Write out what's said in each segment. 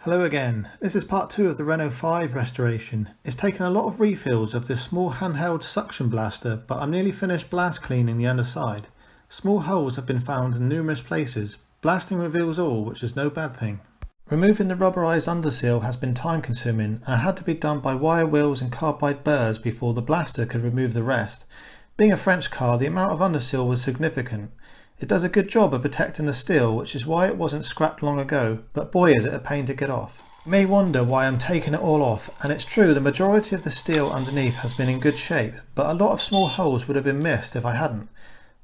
Hello again. This is part 2 of the Renault 5 restoration. It's taken a lot of refills of this small handheld suction blaster, but I'm nearly finished blast cleaning the underside. Small holes have been found in numerous places. Blasting reveals all, which is no bad thing. Removing the rubberized underseal has been time consuming and had to be done by wire wheels and carbide burrs before the blaster could remove the rest. Being a French car, the amount of underseal was significant. It does a good job of protecting the steel, which is why it wasn't scrapped long ago, but boy is it a pain to get off. You may wonder why I'm taking it all off, and it's true the majority of the steel underneath has been in good shape, but a lot of small holes would have been missed if I hadn't.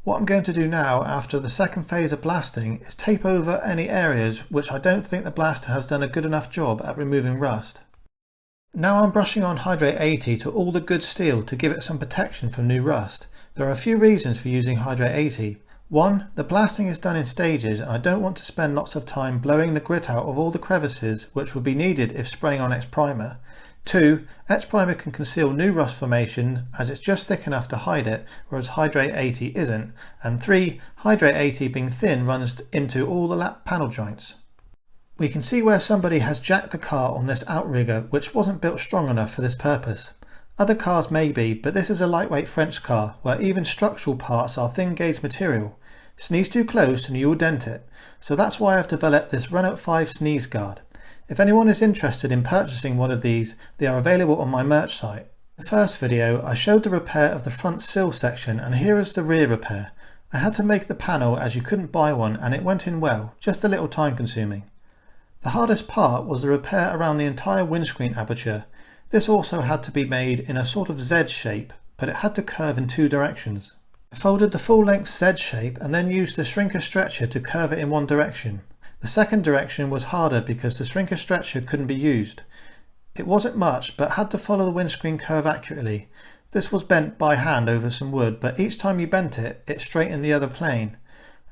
What I'm going to do now, after the second phase of blasting, is tape over any areas which I don't think the blaster has done a good enough job at removing rust. Now I'm brushing on Hydrate 80 to all the good steel to give it some protection from new rust. There are a few reasons for using Hydrate 80. 1. The blasting is done in stages and I don't want to spend lots of time blowing the grit out of all the crevices which would be needed if spraying on Etch Primer. 2. Etch Primer can conceal new rust formation as it's just thick enough to hide it, whereas Hydrate 80 isn't. And 3. Hydrate 80 being thin runs into all the lap panel joints. We can see where somebody has jacked the car on this outrigger which wasn't built strong enough for this purpose. Other cars may be, but this is a lightweight French car where even structural parts are thin gauge material. Sneeze too close and you will dent it, so that's why I've developed this Renault 5 sneeze guard. If anyone is interested in purchasing one of these, they are available on my merch site. In the first video I showed the repair of the front sill section, and here is the rear repair. I had to make the panel as you couldn't buy one and it went in well, just a little time consuming. The hardest part was the repair around the entire windscreen aperture. This also had to be made in a sort of Z shape, but it had to curve in two directions. I folded the full length Z shape and then used the shrinker stretcher to curve it in one direction. The second direction was harder because the shrinker stretcher couldn't be used. It wasn't much, but had to follow the windscreen curve accurately. This was bent by hand over some wood, but each time you bent it, it straightened the other plane.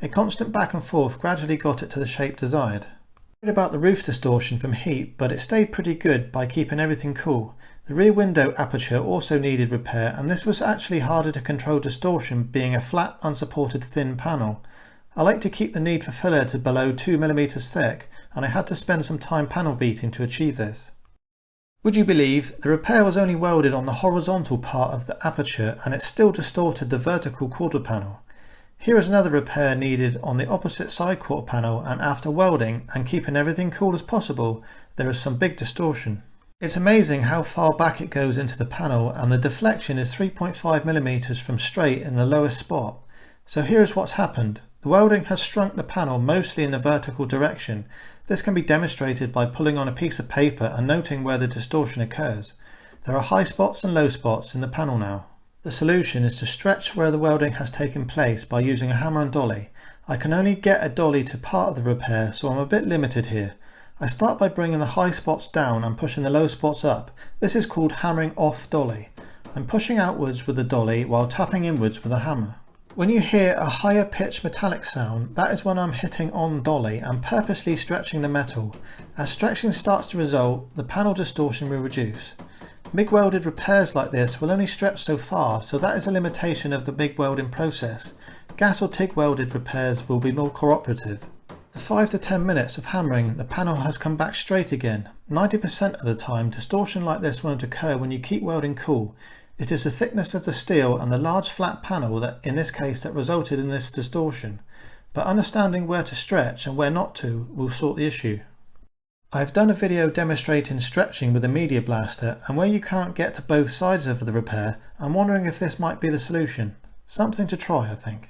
A constant back and forth gradually got it to the shape desired. About the roof distortion from heat, but it stayed pretty good by keeping everything cool. The rear window aperture also needed repair, and this was actually harder to control distortion being a flat unsupported thin panel. I like to keep the need for filler to below 2mm thick, and I had to spend some time panel beating to achieve this. Would you believe the repair was only welded on the horizontal part of the aperture and it still distorted the vertical quarter panel. Here is another repair needed on the opposite side quarter panel, and after welding and keeping everything cool as possible, there is some big distortion. It's amazing how far back it goes into the panel, and the deflection is 3.5mm from straight in the lowest spot. So here is what's happened. The welding has shrunk the panel mostly in the vertical direction. This can be demonstrated by pulling on a piece of paper and noting where the distortion occurs. There are high spots and low spots in the panel now. The solution is to stretch where the welding has taken place by using a hammer and dolly. I can only get a dolly to part of the repair, so I'm a bit limited here. I start by bringing the high spots down and pushing the low spots up. This is called hammering off dolly. I'm pushing outwards with the dolly while tapping inwards with a hammer. When you hear a higher pitched metallic sound, that is when I'm hitting on dolly and purposely stretching the metal. As stretching starts to result, the panel distortion will reduce. MIG welded repairs like this will only stretch so far, so that is a limitation of the MIG welding process. Gas or TIG welded repairs will be more cooperative. After 5 to 10 minutes of hammering, the panel has come back straight again. 90% of the time, distortion like this won't occur when you keep welding cool. It is the thickness of the steel and the large flat panel that, in this case, that resulted in this distortion. But understanding where to stretch and where not to will sort the issue. I have done a video demonstrating stretching with a media blaster, and where you can't get to both sides of the repair, I'm wondering if this might be the solution. Something to try, I think.